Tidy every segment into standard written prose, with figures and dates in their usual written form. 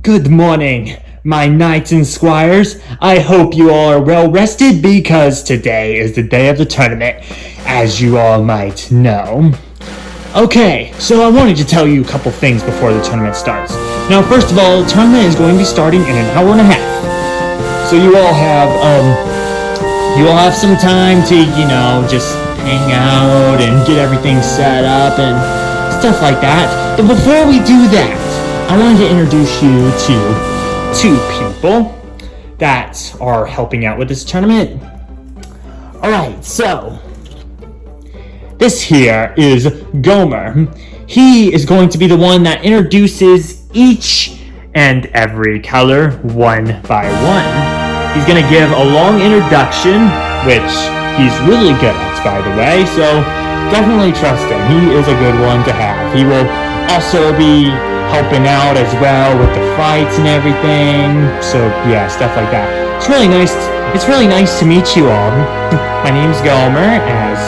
Good morning, my knights and squires. I hope you all are well rested because today is the day of the tournament, as you all might know. Okay, so I wanted to tell you a couple things before the tournament starts. Now, first of all, the tournament is going to be starting in an hour and a half. So you all have some time to, just hang out and get everything set up and stuff like that. But before we do that, I wanted to introduce you to two people that are helping out with this tournament. Alright, so this here is Gomer. He is going to be the one that introduces each and every color one by one. He's going to give a long introduction, which he's really good at, by the way, so definitely trust him. He is a good one to have. He will also be helping out as well with the fights and everything. So yeah, stuff like that. It's really nice to meet you all. My name's Gomer, as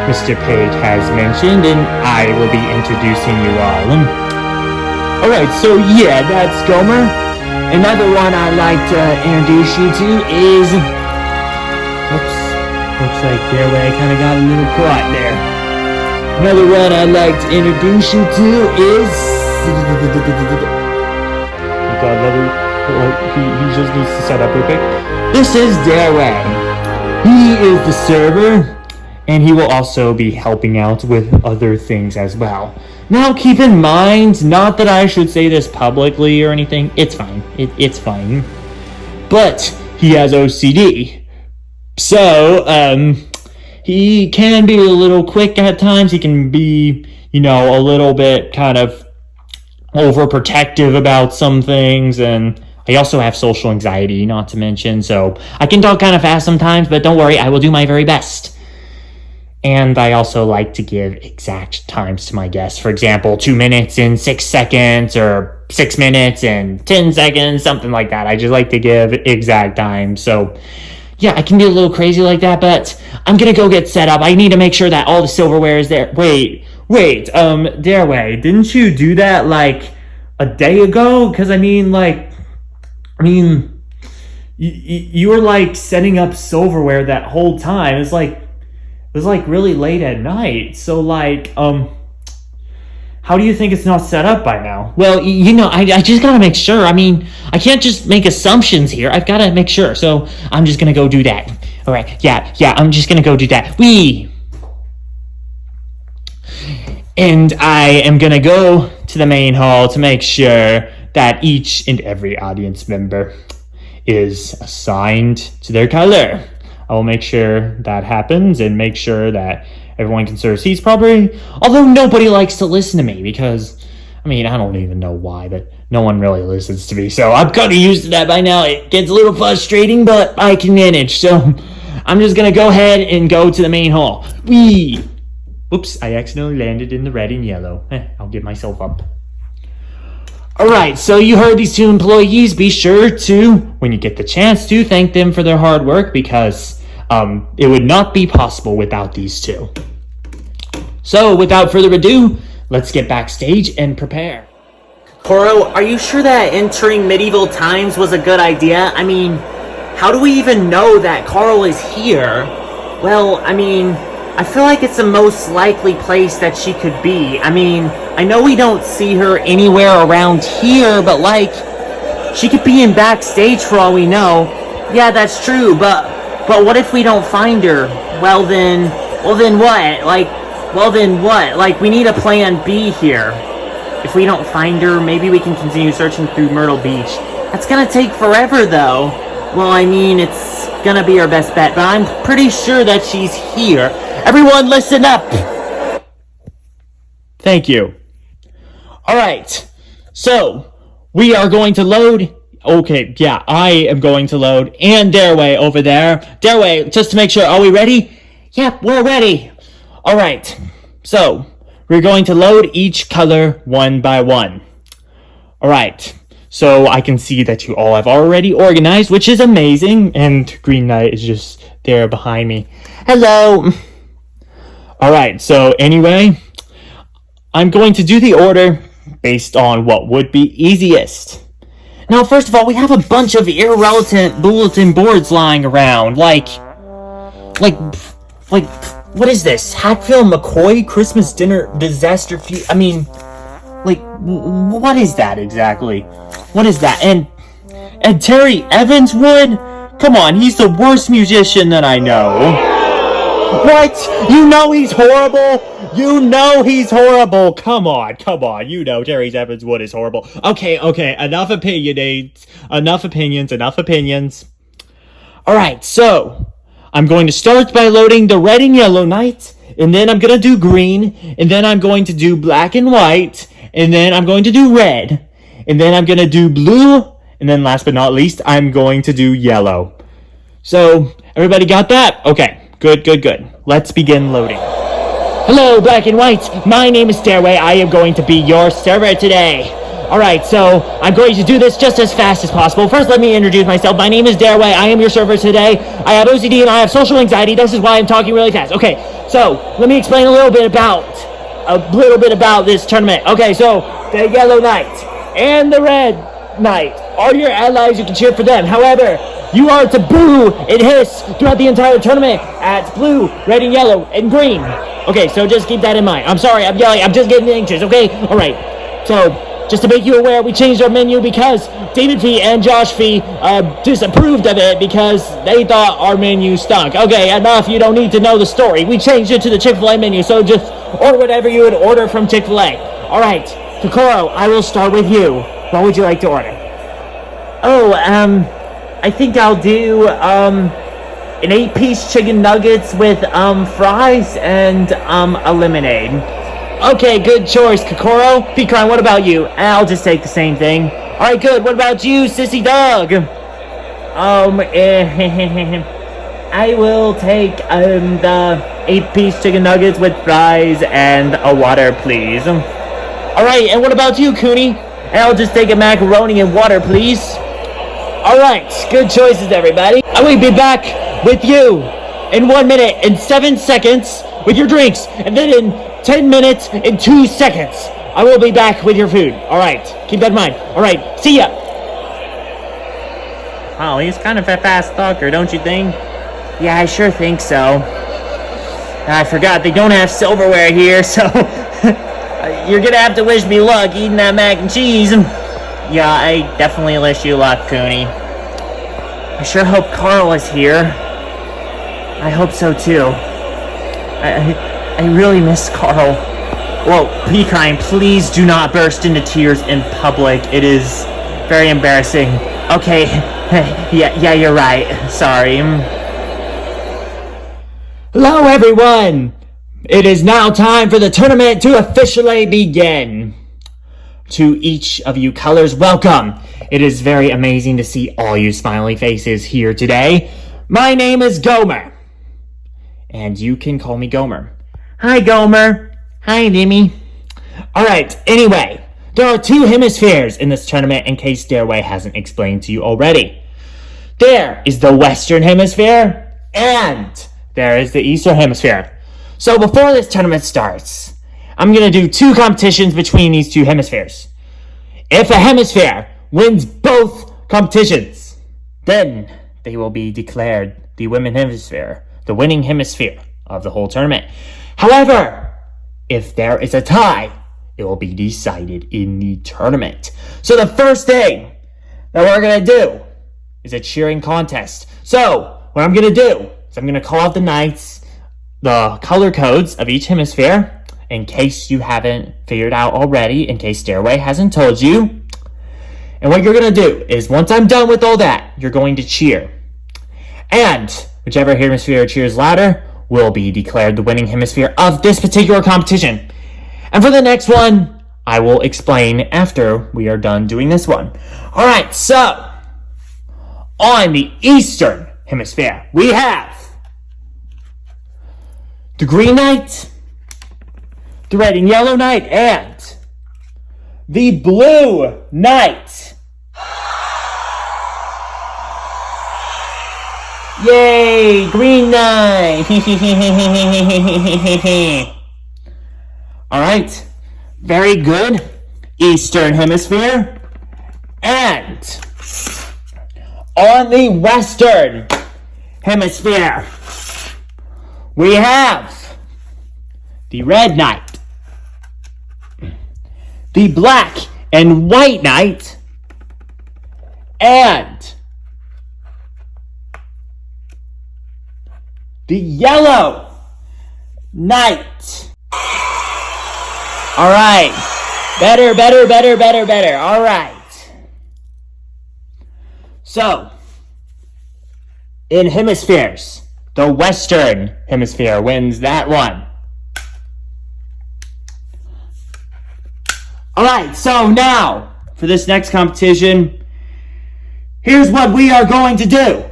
Mr. Page has mentioned, and I will be introducing you all. Alright, so yeah, that's Gomer. Another one I'd like to introduce you to is... Oops, looks like Dairwai kind of got a little quiet there. Another one I'd like to introduce you to is... He just needs to set up real quick. This is Dairwai. He is the server, and he will also be helping out with other things as well. Now, keep in mind, not that I should say this publicly or anything. It's fine. It's fine. But he has OCD. So, he can be a little quick at times. He can be, a little bit kind of overprotective about some things, and I also have social anxiety, not to mention, so I can talk kind of fast sometimes, but don't worry, I will do my very best. And I also like to give exact times to my guests. For example, 2 minutes and 6 seconds, or 6 minutes and 10 seconds, something like that. I just like to give exact times. So yeah, I can be a little crazy like that, but I'm gonna go get set up. I need to make sure that all the silverware is there. Wait, Dairwai, didn't you do that like a day ago? Because you were like setting up silverware that whole time. It was like really late at night. So how do you think it's not set up by now? Well, I just gotta make sure. I can't just make assumptions here. I've gotta make sure. So I'm just gonna go do that. All right, yeah, I'm just gonna go do that. And I am gonna go to the main hall to make sure that each and every audience member is assigned to their color. I will make sure that happens and make sure that everyone can serve seats properly. Although nobody likes to listen to me because, I don't even know why, but no one really listens to me. So I'm kind of used to that by now. It gets a little frustrating, but I can manage. So I'm just gonna go ahead and go to the main hall. Oops, I accidentally landed in the red and yellow. I'll get myself up. Alright, so you heard these two employees. Be sure to, when you get the chance to, thank them for their hard work because it would not be possible without these two. So, without further ado, let's get backstage and prepare. Karyl, are you sure that entering medieval times was a good idea? How do we even know that Karyl is here? Well, I feel like it's the most likely place that she could be. I know we don't see her anywhere around here, but she could be in backstage for all we know. Yeah, that's true, but what if we don't find her? Well then what? We need a plan B here. If we don't find her, maybe we can continue searching through Myrtle Beach. That's gonna take forever though. Well, it's gonna be our best bet, but I'm pretty sure that she's here. Everyone listen up! Thank you. Alright, so we are going to load. Okay, yeah, I am going to load. And Dairwai over there. Dairwai, just to make sure, are we ready? Yep, we're ready. Alright, so we're going to load each color one by one. Alright, so I can see that you all have already organized, which is amazing. And Green Knight is just there behind me. Hello! Alright, so anyway, I'm going to do the order based on what would be easiest. Now, first of all, we have a bunch of irrelevant bulletin boards lying around, like, what is this? Hatfield McCoy Christmas dinner disaster I mean, what is that exactly? What is that? And Terry Evans would? Come on, he's the worst musician that I know. What? You know he's horrible? You know he's horrible. Come on. You know Terry Evans Wood is horrible. Okay. Enough opinions. Alright, so I'm going to start by loading the red and yellow night, and then I'm going to do green, and then I'm going to do black and white, and then I'm going to do red, and then I'm going to do blue, and then last but not least, I'm going to do yellow. So, everybody got that? Okay. Good. Let's begin loading. Hello, Black and White. My name is Dairwai. I am going to be your server today. Alright, so I'm going to do this just as fast as possible. First, let me introduce myself. My name is Dairwai. I am your server today. I have OCD and I have social anxiety. This is why I'm talking really fast. Okay, so let me explain a little bit about this tournament. Okay, so the yellow knight and the red knight are your allies. You can cheer for them. However, you are to boo and hiss throughout the entire tournament at blue, red, and yellow, and green. Okay, so just keep that in mind. I'm sorry, I'm yelling. I'm just getting anxious, okay? Alright, so just to make you aware, we changed our menu because David Fee and Josh Fee disapproved of it because they thought our menu stunk. Okay, enough. You don't need to know the story. We changed it to the Chick-fil-A menu, so just order whatever you would order from Chick-fil-A. Alright, Kokoro, I will start with you. What would you like to order? I think I'll do, an 8-piece chicken nuggets with, fries and, a lemonade. Okay, good choice, Kokoro. Pecan, what about you? I'll just take the same thing. Alright, good. What about you, Sissy Dog? I will take, the 8-piece chicken nuggets with fries and a water, please. Alright, and what about you, Cooney? I'll just take a macaroni and water, please. Alright, good choices, everybody. I will be back with you in 1 minute and 7 seconds with your drinks, and then in 10 minutes and 2 seconds, I will be back with your food. Alright, keep that in mind. Alright, see ya! Wow, he's kind of a fast talker, don't you think? Yeah, I sure think so. I forgot, they don't have silverware here, so you're gonna have to wish me luck eating that mac and cheese. Yeah, I definitely wish you luck, Cooney. I sure hope Carl is here. I hope so, too. I really miss Carl. Whoa, Pecan, please do not burst into tears in public. It is very embarrassing. Okay, yeah, you're right. Sorry. Hello, everyone! It is now time for the tournament to officially begin. To each of you colors, welcome. It is very amazing to see all you smiley faces here today. My name is Gomer. And you can call me Gomer. Hi, Gomer. Hi, Nimmy. Alright, anyway, there are 2 hemispheres in this tournament in case Dairwai hasn't explained to you already. There is the Western Hemisphere, and there is the Eastern Hemisphere. So before this tournament starts, I'm going to do 2 competitions between these 2 hemispheres. If a hemisphere wins both competitions, then they will be declared the winning hemisphere of the whole tournament. However, if there is a tie, it will be decided in the tournament. So the first thing that we're going to do is a cheering contest. So what I'm going to do is I'm going to call out the knights, the color codes of each hemisphere, in case you haven't figured out already, in case Dairwai hasn't told you. And what you're going to do is, once I'm done with all that, you're going to cheer. And whichever hemisphere cheers louder will be declared the winning hemisphere of this particular competition. And for the next one, I will explain after we are done doing this one. Alright, so, on the Eastern Hemisphere, we have the Green Knight, the Red and Yellow Knight, and the Blue Knight. Yay, Green Knight! Alright, very good. Eastern Hemisphere. And on the Western Hemisphere, we have the Red Knight, the Black and White Knight, and the Yellow Knight. All right. Better. All right. So, in hemispheres, the Western Hemisphere wins that one. All right. So now, for this next competition, here's what we are going to do.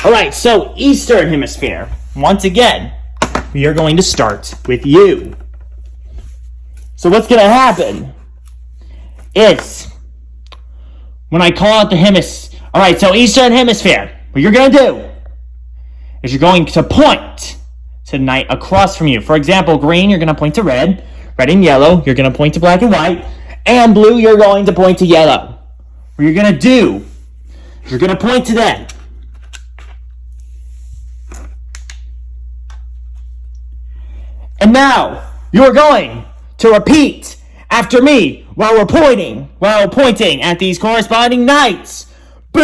All right. So, Eastern Hemisphere. Once again, we are going to start with you. So what's going to happen is when I call out the hemisphere. All right, so Eastern Hemisphere, what you're going to do is you're going to point to the knight across from you. For example, green, you're going to point to red. Red and yellow, you're going to point to black and white. And blue, you're going to point to yellow. What you're going to do is you're going to point to them. And now, you're going to repeat after me while we're pointing at these corresponding knights. Boo!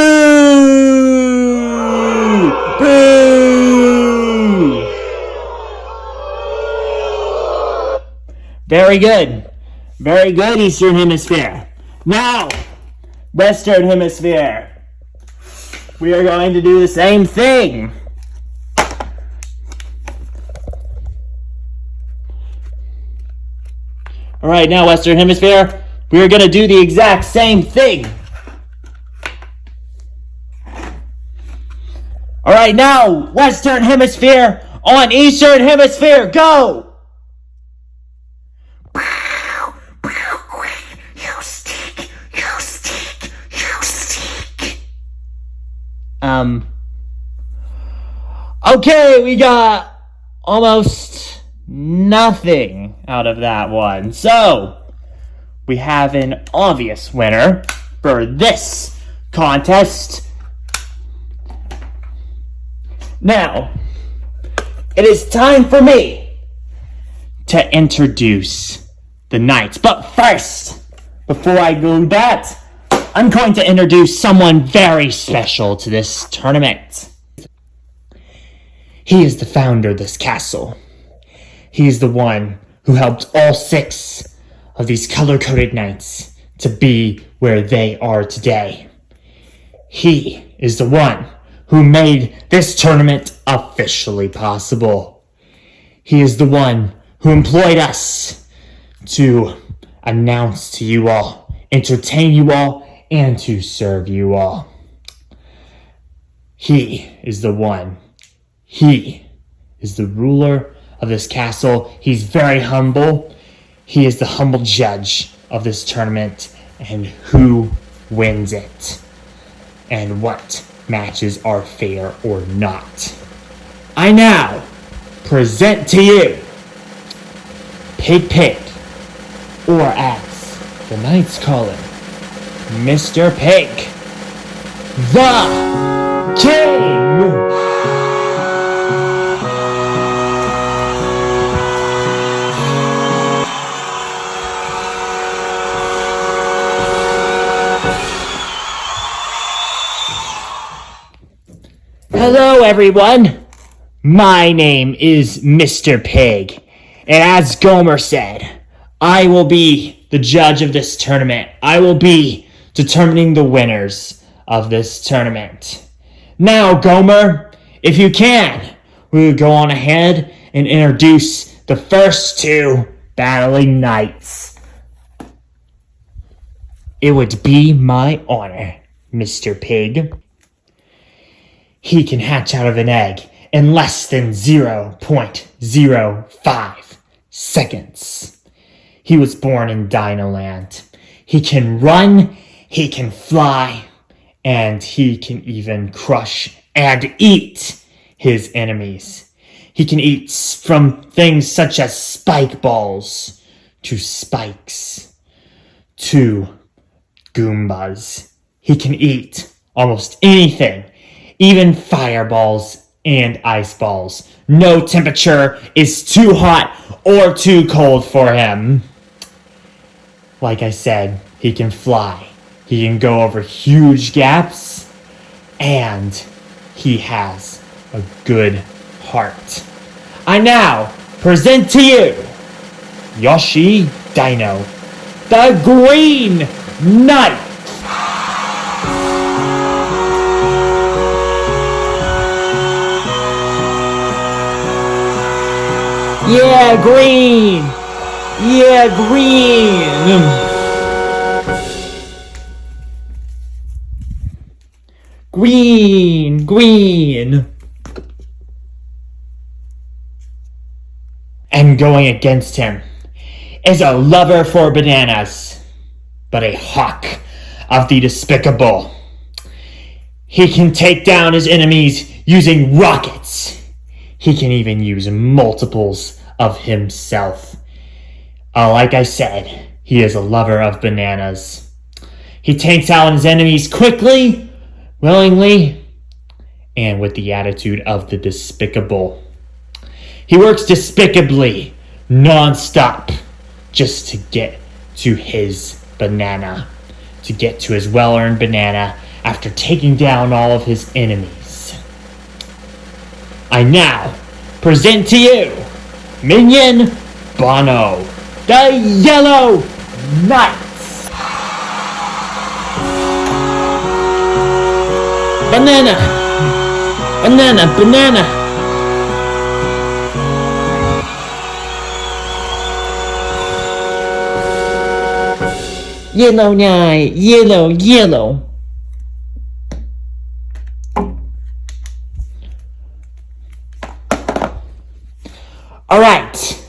Boo! Very good. Very good, Eastern Hemisphere. Now, Western Hemisphere. We are going to do the same thing. All right, now Western Hemisphere, we are going to do the exact same thing. All right, now Western Hemisphere on Eastern Hemisphere, go! You stick. Okay, we got almost nothing out of that one. So, we have an obvious winner for this contest. Now, it is time for me to introduce the knights. But first, before I do that, I'm going to introduce someone very special to this tournament. He is the founder of this castle. He is the one who helped all 6 of these color-coded knights to be where they are today. He is the one who made this tournament officially possible. He is the one who employed us to announce to you all, entertain you all, and to serve you all. He is the one. He is the ruler of this castle. He's very humble. He is the humble judge of this tournament and who wins it and what matches are fair or not. I now present to you Pig, or as the knights call him, Mr. Pig, the King! Hello, everyone. My name is Mr. Pig, and as Gomer said, I will be the judge of this tournament. I will be determining the winners of this tournament. Now, Gomer, if you can, we will go on ahead and introduce the first 2 battling knights. It would be my honor, Mr. Pig. He can hatch out of an egg in less than 0.05 seconds. He was born in Dinoland. He can run, he can fly, and he can even crush and eat his enemies. He can eat from things such as spike balls, to spikes, to Goombas. He can eat almost anything, even fireballs and ice balls. No temperature is too hot or too cold for him. Like I said, he can fly. He can go over huge gaps. And he has a good heart. I now present to you Yoshi Dino, the Green Knight. Yeah, green! Yeah, green! Green! Green! And going against him is a lover for bananas, but a hawk of the despicable. He can take down his enemies using rockets. He can even use multiples of himself. Like I said, he is a lover of bananas. He takes out his enemies quickly, willingly, and with the attitude of the despicable. He works despicably, non-stop, just to get to his banana, to get to his well-earned banana after taking down all of his enemies. I now present to you Minion Bono, the Yellow Knight. Banana, banana, banana. Yellow Knight, yellow, yellow. Alright,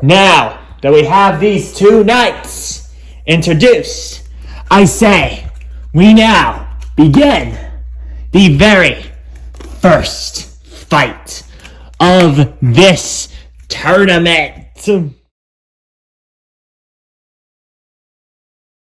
now that we have these two knights introduced, I say we now begin the very first fight of this tournament.